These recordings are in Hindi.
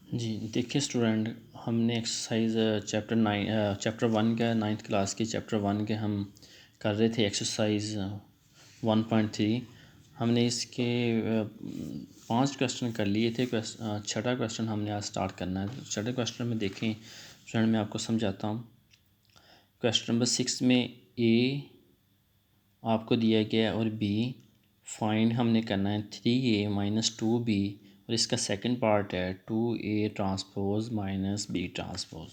जी देखिए स्टूडेंट, हमने एक्सरसाइज चैप्टर 1 का 9th क्लास की चैप्टर 1 के हम कर रहे थे एक्सरसाइज 1.3। हमने इसके 5 क्वेश्चन कर लिए थे। छठा क्वेश्चन हमने आज स्टार्ट करना है। तो छठे क्वेश्चन में देखें स्टूडेंट, मैं आपको समझाता हूँ। क्वेश्चन नंबर 6 में ए आपको दिया गया है और बी फाइंड हमने करना है 3a माइनस 2b, और इसका सेकंड पार्ट है 2a transpose minus b transpose.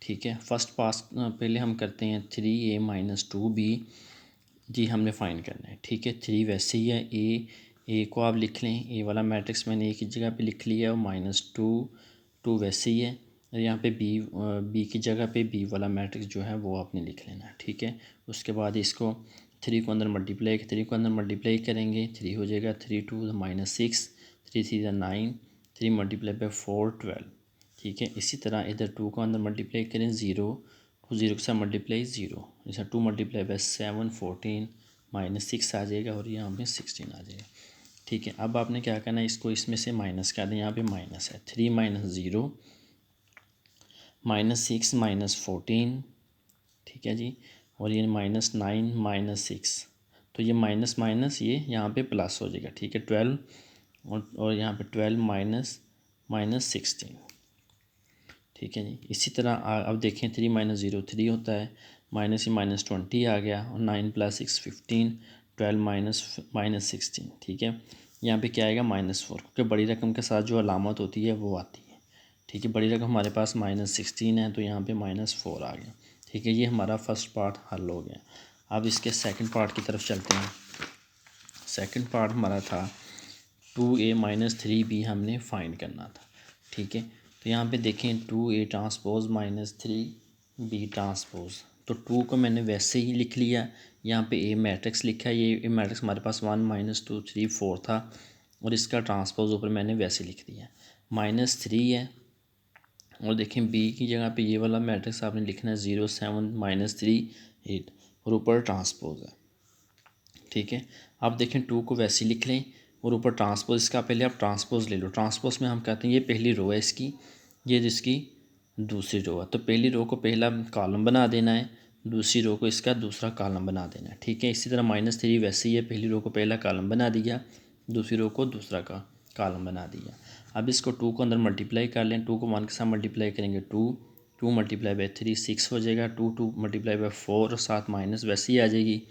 ठीक है, फर्स्ट पास पहले हम करते हैं 3a माइनस 2b। जी हमने फाइंड करना है। ठीक है, 3 वैसे ही है। ए को आप लिख लें, ए वाला मैट्रिक्स मैंने एक ही जगह पे लिख लिया और -2 वैसे ही है। और यहाँ पे बी की जगह पे बी वाला मैट्रिक्स जो है वो आपने लिख लेना है। ठीक है, उसके बाद इसको 3 को अंदर मल्टीप्लाई करेंगे, 3 हो जाएगा, 3 2 -6, 3 3 9, 3 मल्टीप्लाई बाई 4 12। ठीक है, इसी तरह इधर 2 को अंदर मल्टीप्लाई करें, 0 2 0 के साथ मल्टीप्लाई 0, जैसा 2 मल्टीप्लाई बाई 7 14 -6 आ जाएगा और यहाँ पे 16 आ जाएगा। ठीक है, अब आपने क्या करना है, इसको इसमें से माइनस कर दें। यहाँ पे माइनस है, 3 -0 -6 -14। ठीक है जी, और ये -9 -6, तो ये माइनस माइनस ये यहाँ पे प्लस हो जाएगा। ठीक है, 12 और यहाँ पे 12 -16। ठीक है जी, इसी तरह अब देखें 3 -0 3 होता है, -20 आ गया, और 9 + 6 15, 12 -16। ठीक है, यहाँ पे क्या आएगा -4, क्योंकि बड़ी रकम के साथ जो अलामत होती है वो आती है। ठीक है, बड़ी रकम हमारे पास -16 है, तो यहाँ पे -4 आ गया। ठीक है, ये हमारा फर्स्ट पार्ट हल हो गया। अब इसके सेकंड पार्ट की तरफ चलते हैं। सेकंड पार्ट हमारा था 2a माइनस 3b हमने फाइंड करना था। ठीक है, तो यहाँ पे देखें 2a ट्रांसपोज -3b ट्रांसपोज, तो 2 को मैंने वैसे ही लिख लिया। यहाँ पे a मैट्रिक्स लिखा है, ये मैट्रिक्स हमारे पास 1 -2 3 4 था, और इसका ट्रांसपोज ऊपर मैंने वैसे लिख दिया। -3 है, और देखें b की जगह पे ये वाला मैट्रिक्स आपने लिखना है 0 7 -3 8, और ऊपर ट्रांसपोज है। ठीक है, अब देखें 2 को वैसे ही लिख लें, और ऊपर ट्रांसपोज, इसका पहले आप ट्रांसपोज ले लो। ट्रांसपोज में हम कहते हैं ये पहली रो है इसकी, ये जिसकी दूसरी रो है, तो पहली रो को पहला कॉलम बना देना है, दूसरी रो को इसका दूसरा कॉलम बना देना है। ठीक है, इसी तरह -3 वैसे ही है, पहली रो को पहला कॉलम बना दिया, दूसरी रो को दूसरा का कॉलम बना दिया। अब इसको 2 को अंदर मल्टीप्लाई कर लें, 2 को 1 के साथ मल्टीप्लाई करेंगे, 2 मल्टीप्लाई बाई 3 6 हो जाएगा, 2 मल्टीप्लाई बाई 4 और साथ माइनस वैसे ही आ जाएगी,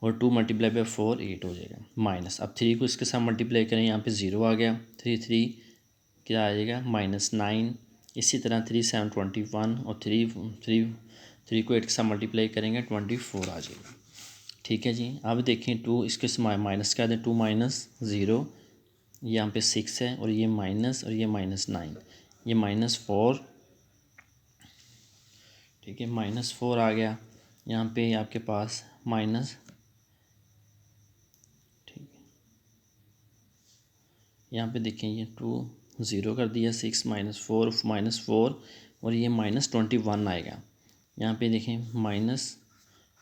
और 2 मल्टीप्लाई बाई 4 8 हो जाएगा माइनस। अब 3 को इसके साथ मल्टीप्लाई करें, यहाँ पे 0 आ गया, 3 3 क्या आ जाएगा -9। इसी तरह 3 7 21, और 3 को 8 के साथ मल्टीप्लाई करेंगे 24 आ जाएगा। ठीक है जी, अब देखें 2 इसके से माइनस कर दें, 2 -0, यहाँ पे 6 है, और ये माइनस, और ये -9, ये -4। ठीक है, -4 आ गया, यहाँ पे आपके पास माइनस, यहाँ पे देखें ये 2 0 कर दिया, 6 -4 और ये -21 आएगा। यहाँ पे देखें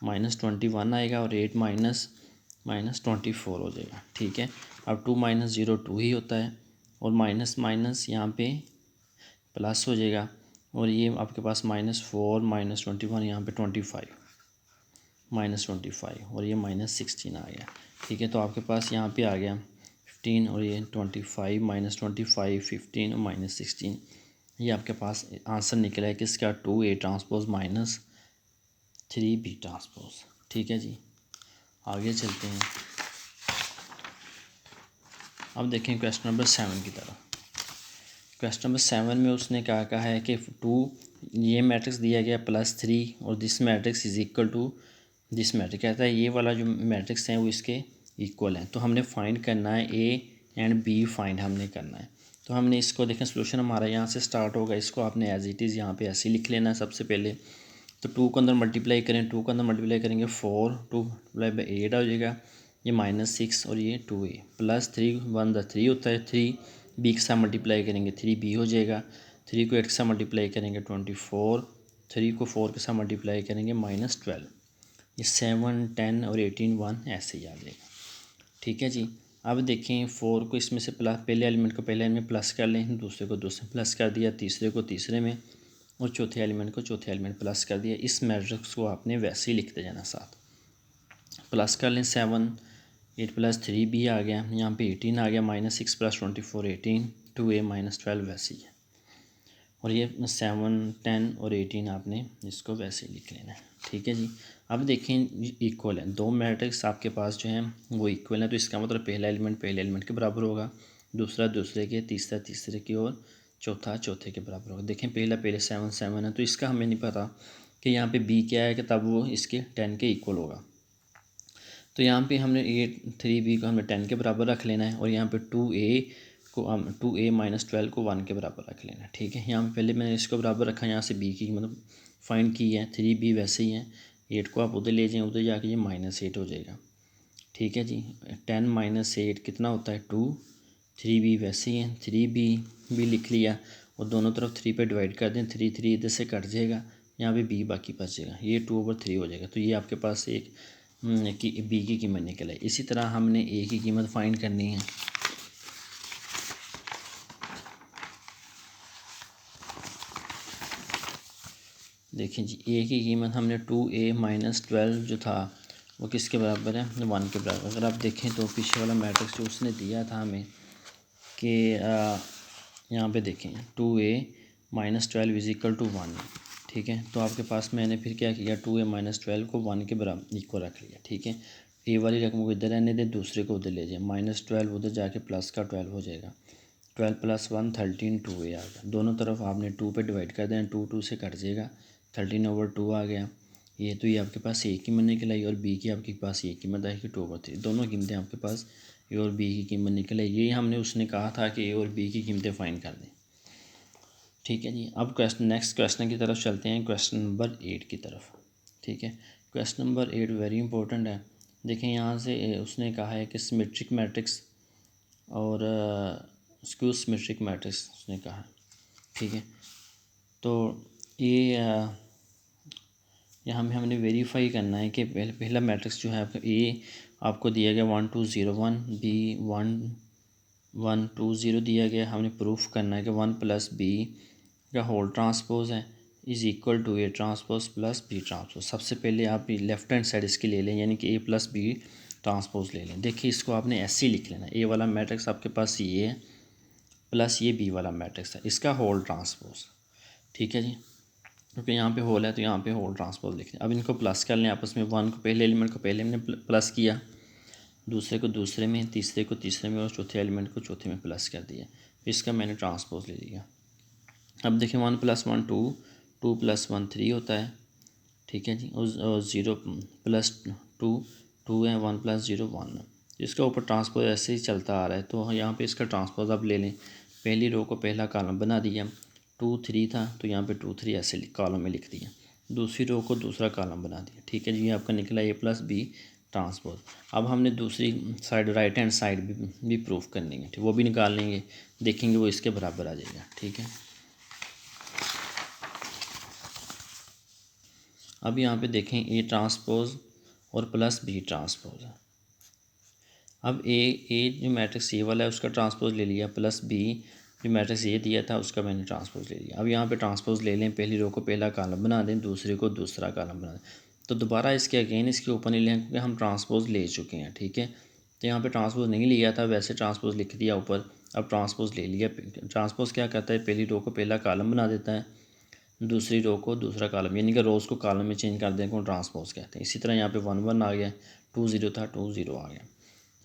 -21 आएगा, और 8 -24 हो जाएगा। ठीक है, अब 2 -0 2 ही होता है, और माइनस माइनस यहाँ पे प्लस हो जाएगा, और ये आपके पास -4 -21, यहाँ पे 25 -25, और ये -16 आ गया। ठीक है, तो आपके पास यहाँ पे आ गया 15, और ये 25 -25 15 और -16, ये आपके पास आंसर निकला है किसका, 2a ट्रांसपोज -3b ट्रांसपोज। ठीक है जी, आगे चलते हैं। अब देखें क्वेश्चन नंबर 7 की तरफ। क्वेश्चन नंबर 7 में उसने क्या कहा है कि 2 ये मैट्रिक्स दिया गया +3, और this matrix is equal to this matrix. कहता है ये वाला जो मैट्रिक्स हैं वो इसके इक्वल हैं, तो हमने फाइंड करना है a एंड b फाइंड हमने करना है। तो हमने इसको देखें, सोल्यूशन हमारा यहाँ से स्टार्ट होगा, इसको आपने एज इट इज़ यहाँ पे ऐसे ही लिख लेना है सबसे पहले। तो 2 को अंदर मल्टीप्लाई करें, 2 को अंदर मल्टीप्लाई करेंगे 4, 2 मल्टीप्लाई बाई 8 हो जाएगा, ये -6, और ये 2a +3 1 3 होता है, 3 b के साथ मल्टीप्लाई करेंगे 3b हो जाएगा, 3 को 8 के साथ मल्टीप्लाई करेंगे 24, 3 को 4 के साथ मल्टीप्लाई करेंगे -12, ये 7 10 और 18 1 ऐसे ही आ जाएगा। ठीक है जी, अब देखें 4 को इसमें से प्लस, पहले एलिमेंट को पहले में प्लस कर लें, दूसरे को दूसरे प्लस कर दिया, तीसरे को तीसरे में, और चौथे एलिमेंट को चौथे एलिमेंट प्लस कर दिया। इस मैट्रिक्स को आपने वैसे ही लिखते जाना, साथ प्लस कर लें। 7 8 + 3b आ गया, यहाँ पे 18 आ गया, -6 + 24 18, 2a - 12 वैसे ही है। और ये 7 10 और 18 आपने इसको वैसे ही लिख लेना है, ठीक है जी। अब देखें इक्वल है, दो मैट्रिक्स आपके पास जो हैं वो इक्वल है, तो इसका मतलब पहला एलिमेंट पहले एलिमेंट के बराबर होगा, दूसरा दूसरे के, तीसरा तीसरे के, और चौथा चौथे के बराबर होगा। देखें पहला पहले 7 7 है, तो इसका हमें नहीं पता कि यहाँ पे b क्या है कि तब वो इसके 10 के इक्वल होगा। तो यहाँ पे हमने 3b को हमने 10 के बराबर रख लेना है, और यहाँ पे 2a को हम 2a - 12 को 1 के बराबर रख लेना है, ठीक है। यहाँ पे पहले मैंने इसको बराबर रखा, यहाँ से b की मतलब फाइंड की है, 3b वैसे ही है, 8 को आप उधर ले जाएँ, उधर जाके ये -8 हो जाएगा, ठीक है जी। 10 - 8 कितना होता है 2, 3b वैसे ही है, 3b भी लिख लिया, और दोनों तरफ 3 पे डिवाइड कर दें, 3 3 इधर से कट जाएगा, यहाँ पे b बाकी बचेगा, ये 2/3 हो जाएगा। तो ये आपके पास एक कि बी की कीमत निकल आई। इसी तरह हमने ए की कीमत फाइंड करनी है। देखिए जी, ए की कीमत हमने 2a - 12 जो था वो किसके बराबर है, 1 के बराबर। अगर आप देखें तो पीछे वाला मैट्रिक्स जो उसने दिया था हमें कि यहाँ पे देखें 2a - 12 = 1, ठीक है। तो आपके पास मैंने फिर क्या किया, 2a - 12 को 1 के बराबर इक्वल रख लिया, ठीक है। ए वाली रकम को इधर रहने दें, दूसरे को उधर ले जाए, -12 उधर जाके प्लस का 12 हो जाएगा, 12 + 1 13, 2a आ गया। दोनों तरफ आपने 2 पे डिवाइड कर देना, 2 2 से कट जाएगा, 13/2 आ गया। ये आपके पास ए की कीमत निकल आई, और बी की आपके पास ये कीमत आएगी 2/3। दोनों कीमतें आपके पास ए और बी की कीमत निकल आई। ये हमने उसने कहा था कि ए और बी की कीमतें फाइंड कर दें, ठीक है जी। अब नेक्स्ट क्वेश्चन की तरफ चलते हैं, क्वेश्चन नंबर 8 की तरफ, ठीक है। क्वेश्चन नंबर 8 वेरी इंपॉर्टेंट है। देखें यहाँ से उसने कहा है कि सिमेट्रिक मैट्रिक्स और स्क्यू सिमेट्रिक मैट्रिक्स उसने कहा, ठीक है। तो ये यहाँ में हमने वेरीफाई करना है कि पहला मैट्रिक्स जो है आपका ए आपको दिया गया 1 2 0 1, बी 1 1 2 0 दिया गया। हमने प्रूफ करना है कि 1 + b का होल ट्रांसपोज है is equal to a transpose + b transpose. सबसे पहले आप लेफ़्ट हैंड साइड इसकी ले लें, यानी कि a + b ट्रांसपोज ले लें। देखिए इसको आपने ऐसे ही लिख लेना, ए वाला मैट्रिक्स आपके पास ये है, प्लस ये बी वाला मैट्रिक्स है, इसका होल ट्रांसपोज, ठीक है जी। क्योंकि यहाँ पे होल है तो यहाँ पे होल ट्रांसपोज लिख लें। अब इनको प्लस कर लें आपस में, 1 को पहले एलिमेंट को पहले में प्लस किया, दूसरे को दूसरे में, तीसरे को तीसरे में, और चौथे एलिमेंट को चौथे में प्लस कर दिया। इसका मैंने ट्रांसपोज ले लिया। अब देखिए 1 + 1 2, 2 + 1 3 होता है, ठीक है जी। और 0 + 2 2 है, 1 + 0 1। इसका ऊपर ट्रांसपोज ऐसे ही चलता आ रहा है, तो यहाँ पे इसका ट्रांसपोज अब ले लें। पहली रो को पहला कॉलम बना दिया, 2 3 था तो यहाँ पे 2 3 ऐसे कॉलम में लिख दिया, दूसरी रो को दूसरा कॉलम बना दिया, ठीक है जी। आपका निकला a + b ट्रांसपोज। अब हमने दूसरी साइड राइट हैंड साइड भी प्रूफ करनी है, ठीक, वो भी निकाल लेंगे, देखेंगे वो इसके बराबर आ जाएगा, ठीक है। अब यहाँ पे देखें ए ट्रांसपोज और प्लस बी ट्रांसपोज है। अब ए जो मैट्रिक्स ए वाला है उसका ट्रांसपोज ले लिया, प्लस बी जो मैट्रिक्स ए दिया था उसका मैंने ट्रांसपोज ले लिया। अब यहाँ पे ट्रांसपोज ले लें, पहली रो को पहला कॉलम बना दें, दूसरे को दूसरा कॉलम बना दें। तो दोबारा इसके अगेन इसके ऊपर नहीं लें क्योंकि हम ट्रांसपोज ले चुके हैं, ठीक है। तो यहाँ पे ट्रांसपोज नहीं लिया था, वैसे ट्रांसपोज लिख दिया ऊपर, अब ट्रांसपोज ले लिया। ट्रांसपोज क्या करता है, पहली रो को पहला कॉलम बना देता है, दूसरी रो को दूसरा कॉलम, यानी कि रोज़ को कॉलम में चेंज कर दें को ट्रांसपोज कहते हैं। इसी तरह यहाँ पे 1 1 आ गया, 2 0 था 2 0 आ गया।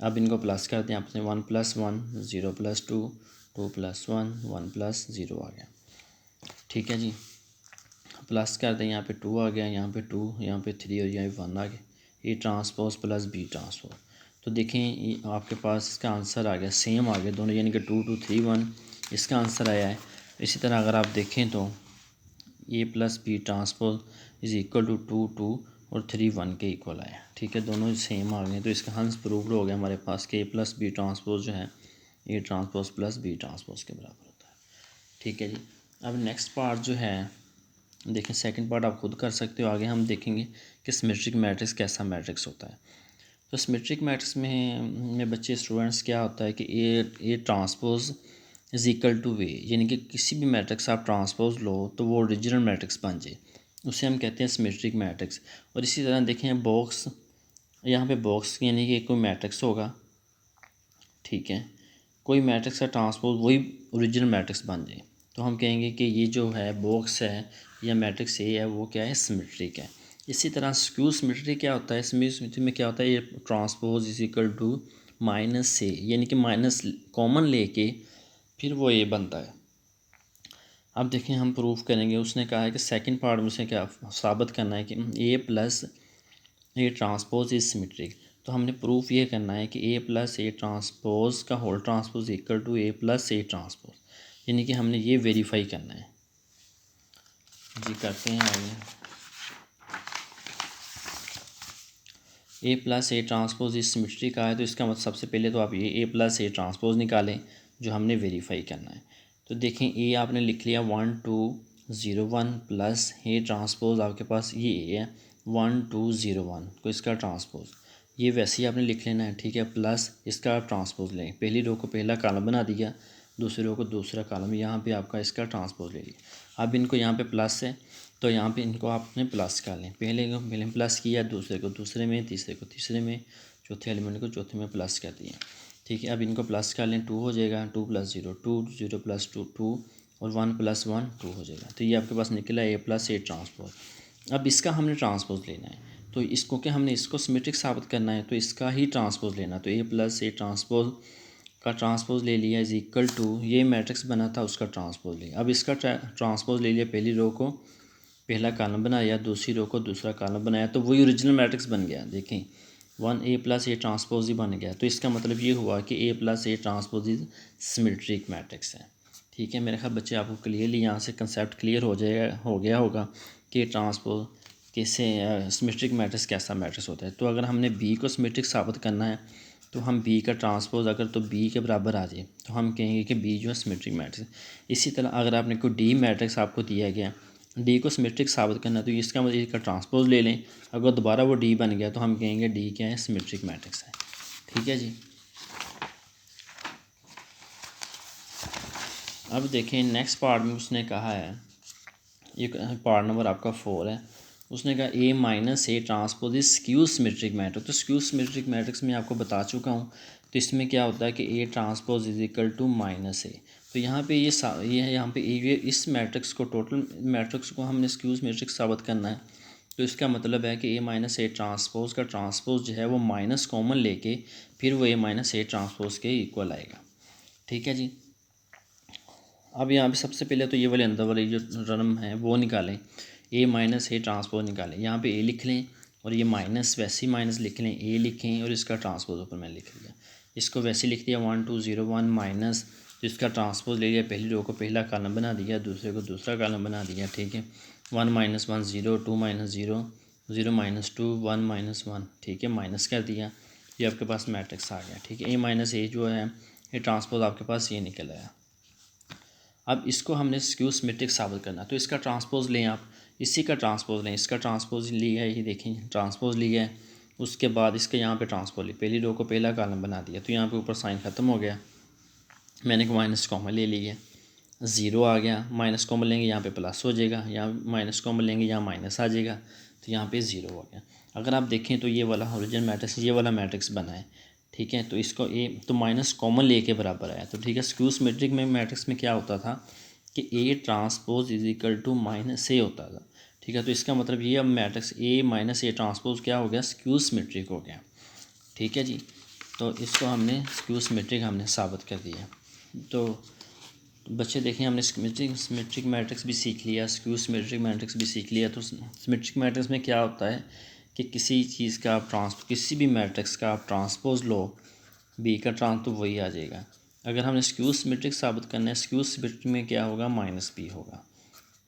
अब इनको प्लस कर दें आपसे, 1 + 1 0 + 2 2 + 1 1 + 0 आ गया, ठीक है जी। प्लस कर दें, यहाँ पे 2 आ गया, यहाँ पे 2, यहाँ पे 3 और यहाँ पे 1 आ गया। A transpose plus B transpose. तो देखें ये आपके पास इसका आंसर आ गया, सेम आ गया दोनों, यानी कि 2 2 3 1 इसका आंसर आया है। इसी तरह अगर आप देखें तो A + B transpose is equal to 2 2 और 3 1 के इक्वल आया, ठीक है। दोनों सेम आ गए, तो इसका हंस प्रूव्ड हो गया हमारे पास कि ए + बी ट्रांसपोज जो है A transpose plus B transpose के बराबर होता है, ठीक है जी। अब नेक्स्ट पार्ट जो है देखें, सेकंड पार्ट आप खुद कर सकते हो, आगे हम देखेंगे कि सिमेट्रिक मैट्रिक्स कैसा मैट्रिक्स होता है। तो सिमेट्रिक मैट्रिक्स में बच्चे स्टूडेंट्स क्या होता है कि A transpose is equal two way, यानी कि किसी भी मैट्रिक्स आप ट्रांसपोज लो तो वो ओरिजिनल मैट्रिक्स बन जाए, उसे हम कहते हैं सिमेट्रिक मैट्रिक्स। और इसी तरह देखें बॉक्स, यहाँ पे बॉक्स यानी कि कोई मैट्रिक्स होगा, ठीक है, कोई मैट्रिक्स का ट्रांसपोज वही ओरिजिनल मैट्रिक्स बन जाए, तो हम कहेंगे कि ये जो है बॉक्स है या मैट्रिक्स ए है वो क्या है, सिमेट्रिक है। इसी तरह स्क्यू सिमेट्री क्या होता है, स्क्यू सिमेट्री में क्या होता है, ये transpose is equal to minus A, यानी कि माइनस कॉमन लेके फिर वो ए बनता है। अब देखें हम प्रूफ करेंगे, उसने कहा है कि सेकंड पार्ट में उसे क्या साबित करना है कि A plus A transpose is symmetric. तो हमने प्रूफ ये करना है कि ए प्लस ए ट्रांसपोज का whole transpose equal to A plus A transpose, यानी कि हमने ये वेरीफाई करना है जी। करते हैं आगे, ए प्लस ए ट्रांसपोज इस सिमेट्री का है, तो इसका मतलब सबसे पहले तो आप ये ए प्लस ए ट्रांसपोज निकालें जो हमने वेरीफाई करना है। तो देखें ए आपने लिख लिया 1 2 0 1 प्लस ए ट्रांसपोज आपके पास ये ए है 1 2 0 1, तो इसका ट्रांसपोज ये वैसे ही आपने लिख लेना है, ठीक है, प्लस इसका आप ट्रांसपोज लें, पहली रो को पहला कॉलम बना दिया, दूसरी रो को दूसरा कॉलम, यहाँ पे आपका इसका ट्रांसपोज ले लिया। अब इनको यहाँ पे प्लस है तो यहाँ पे इनको आपने प्लस कर लें, पहले को पहले में प्लस किया, दूसरे को दूसरे में, तीसरे को तीसरे में, चौथे एलिमेंट को चौथे में प्लस कर दिया, ठीक है। अब इनको प्लस कर लें, 2 हो जाएगा, 2 + 0 2 0 + 2 2 और 1 + 1 2 हो जाएगा। तो ये आपके पास निकला ए प्लस ए ट्रांसपोज। अब इसका हमने ट्रांसपोज लेना है, तो इसको क्या हमने इसको सिमेट्रिक साबित करना है, तो इसका ही ट्रांसपोज लेना, तो ए प्लस ए ट्रांसपोज का ट्रांसपोज ले लिया इज इक्वल टू ये मैट्रिक्स बना था उसका ट्रांसपोज लिया। अब इसका ट्रांसपोज ले लिया, पहली रो को पहला कॉलम बनाया, दूसरी रो को दूसरा कॉलम बनाया, तो वही ओरिजिनल मैट्रिक्स बन गया। देखें 1 ए प्लस ए ट्रांसपोज ही बन गया, तो इसका मतलब ये हुआ कि A plus A transpose is symmetric matrix है, ठीक है। मेरे ख्याल बच्चे आपको क्लियरली यहाँ से कंसेप्ट क्लियर हो गया होगा कि ट्रांसपोज कैसे सिमेट्रिक मैट्रिक्स कैसा मैट्रिक्स होता है। तो अगर हमने बी को सिमेट्रिक साबित करना है तो हम बी का ट्रांसपोज अगर तो बी के बराबर आ जाए तो हम कहेंगे कि बी जो है सिमेट्रिक मैट्रिक्स। इसी तरह अगर आपने कोई डी मैट्रिक्स आपको दिया गया, डी को सिमेट्रिक साबित करना, तो इसका मतलब इसका ट्रांसपोज ले लें, अगर दोबारा वो डी बन गया तो हम कहेंगे डी क्या है, सिमेट्रिक मैट्रिक्स है, ठीक है जी। अब देखें नेक्स्ट पार्ट में उसने कहा है, ये पार्ट नंबर आपका 4 है, उसने कहा A minus A transpose is skew symmetric matrix. तो स्क्यू सिमेट्रिक मैट्रिक्स में आपको बता चुका हूँ, तो इसमें क्या होता है कि A transpose is equal to minus A. तो यहाँ पे ये है, यहाँ पे ये इस मैट्रिक्स को टोटल मैट्रिक्स को हमने स्क्यू सिमेट्रिक साबित करना है, तो इसका मतलब है कि ए माइनस ए ट्रांसपोज का ट्रांसपोज जो है वो माइनस कॉमन लेके फिर वो ए माइनस ए ट्रांसपोज के इक्वल आएगा, ठीक है जी। अब यहाँ पे सबसे पहले तो ये वाले अंदर वाले जो रकम है वो निकालें, ए माइनस ए ट्रांसपोज निकालें, यहाँ पे ए लिख लें और ये माइनस वैसे ही माइनस लिख लें, ए लिखें और इसका ट्रांसपोज ऊपर मैंने लिख लिया, इसको वैसे लिख दिया 1 2 0 1 माइनस, तो इसका ट्रांसपोज ले लिया, पहली रो को पहला कॉलम बना दिया, दूसरे को दूसरा कॉलम बना दिया, ठीक है। 1 - 1 0 2 - 0 0 - 2 1 - 1, ठीक है, माइनस कर दिया, ये आपके पास मैट्रिक्स आ गया, ठीक है। ए माइनस ए जो है ये ट्रांसपोज आपके पास ये निकल आया। अब इसको हमने स्क्यू सिमेट्रिक साबित करना, तो इसका ट्रांसपोज लें आप, इसी का ट्रांसपोज लें, इसका ट्रांसपोज लिया है, ये देखें ट्रांसपोज लिया है, उसके बाद इसके यहाँ पे ट्रांसपोज ली, पहली रो को पहला कॉलम बना दिया, तो यहाँ पे ऊपर साइन ख़त्म हो गया, मैंने को माइनस कॉमन ले लिया, ज़ीरो आ गया, माइनस कॉमन लेंगे यहाँ पे प्लस हो जाएगा, यहाँ माइनस कॉमन लेंगे यहाँ माइनस आ जाएगा, तो यहाँ पे ज़ीरो हो गया। अगर आप देखें तो ये वाला ओरिजिनल मैट्रिक्स ये वाला मैट्रिक्स बना है, ठीक है, तो इसको ए तो माइनस कॉमन ले के बराबर आया, तो ठीक है। स्क्यू सिमेट्रिक में मैट्रिक्स में क्या होता था कि A transpose is equal to minus A होता था, ठीक है। तो इसका मतलब ये अब matrix A minus A transpose क्या हो गया, स्क्यू सिमेट्रिक हो गया, ठीक है जी। तो इसको हमने स्क्यू सिमेट्रिक हमने साबित कर दिया। तो बच्चे देखें हमने सिमेट्रिक मैट्रिक्स भी सीख लिया, स्क्यू सिमेट्रिक मैट्रिक्स भी सीख लिया। तो सिमेट्रिक मैट्रिक्स में क्या होता है कि किसी चीज़ का आप किसी भी मैट्रिक्स का आप ट्रांसपोज लो, बी का ट्रांस तो वही आ जाएगा। अगर हमने स्क्यू सिमेट्रिक साबित करना है, स्क्यू सिमेट्रिक में क्या होगा, माइनस बी होगा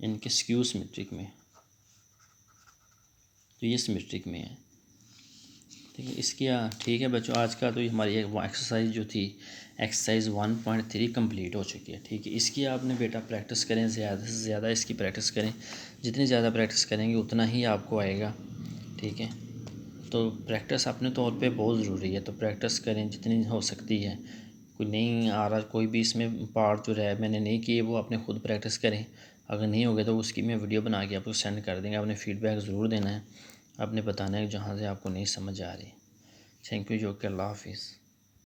इनके स्क्यू सिमेट्रिक में, तो ये सिमेट्रिक में है, ठीक है। इसकी ठीक है बच्चों, आज का तो हमारी एक एक्सरसाइज जो थी एक्सरसाइज 1.3 कंप्लीट हो चुकी है, ठीक है। इसकी आपने बेटा प्रैक्टिस करें, ज़्यादा से ज़्यादा इसकी प्रैक्टिस करें, जितनी ज़्यादा प्रैक्टिस करेंगे उतना ही आपको आएगा, ठीक है। तो प्रैक्टिस अपने तौर पे बहुत ज़रूरी है, तो प्रैक्टिस करें जितनी हो सकती है। कोई नहीं आ रहा, कोई भी इसमें पार्ट जो है मैंने नहीं किए, वो आपने खुद प्रैक्टिस करें। अगर नहीं हो गया तो उसकी मैं वीडियो बना के आपको सेंड कर देंगे। आपने फ़ीडबैक ज़रूर देना है, आपने बताना है जहाँ से आपको नहीं समझ आ रही। थैंक यू जो कि अल्लाह हाफिज़।